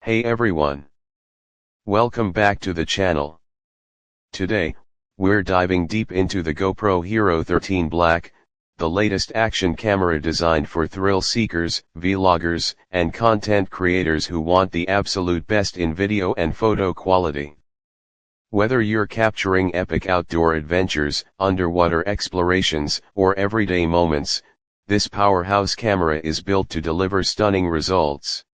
Hey everyone! Welcome back to the channel. Today, we're diving deep into the GoPro HERO13 Black, the latest action camera designed for thrill seekers, vloggers, and content creators who want the absolute best in video and photo quality. Whether you're capturing epic outdoor adventures, underwater explorations, or everyday moments, this powerhouse camera is built to deliver stunning results.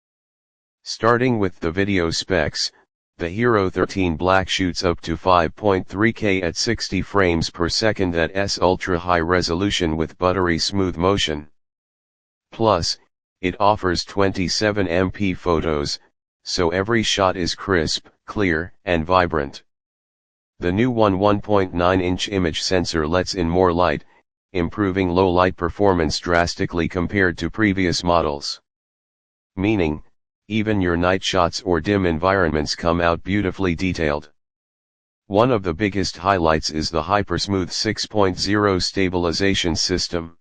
Starting with the video specs, the HERO13 Black shoots up to 5.3K at 60 frames per second at ultra-high resolution with buttery smooth motion. Plus, it offers 27MP photos, so every shot is crisp, clear, and vibrant. The new 1.9-inch image sensor lets in more light, improving low-light performance drastically compared to previous models. Meaning, even your night shots or dim environments come out beautifully detailed. One of the biggest highlights is the HyperSmooth 6.0 stabilization system.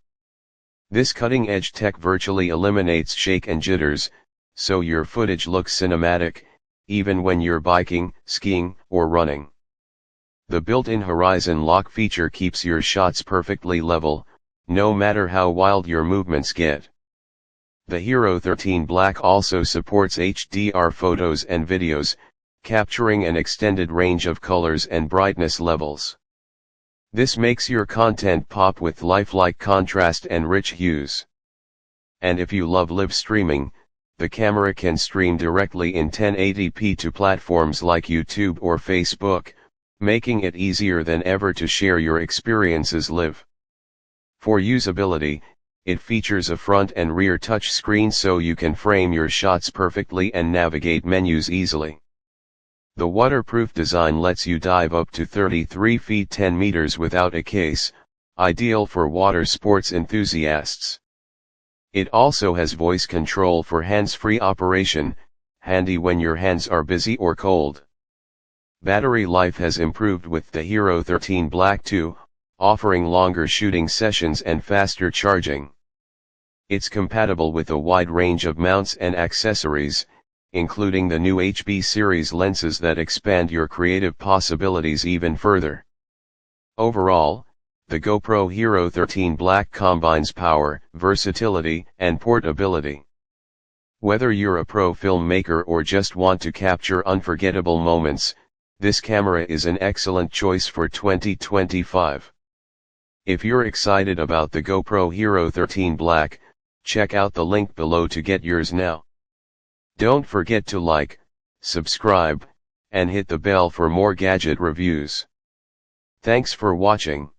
This cutting-edge tech virtually eliminates shake and jitters, so your footage looks cinematic, even when you're biking, skiing, or running. The built-in horizon lock feature keeps your shots perfectly level, no matter how wild your movements get. The HERO13 Black also supports HDR photos and videos, capturing an extended range of colors and brightness levels. This makes your content pop with lifelike contrast and rich hues. And if you love live streaming, the camera can stream directly in 1080p to platforms like YouTube or Facebook, making it easier than ever to share your experiences live. For usability, it features a front and rear touch screen so you can frame your shots perfectly and navigate menus easily. The waterproof design lets you dive up to 33 feet 10 meters without a case, ideal for water sports enthusiasts. It also has voice control for hands-free operation, handy when your hands are busy or cold. Battery life has improved with the HERO13 Black 2, offering longer shooting sessions and faster charging. It's compatible with a wide range of mounts and accessories, including the new HB series lenses that expand your creative possibilities even further. Overall, the GoPro HERO13 Black combines power, versatility, and portability. Whether you're a pro filmmaker or just want to capture unforgettable moments, this camera is an excellent choice for 2025. If you're excited about the GoPro HERO13 Black, check out the link below to get yours now. Don't forget to like, subscribe, and hit the bell for more gadget reviews. Thanks for watching.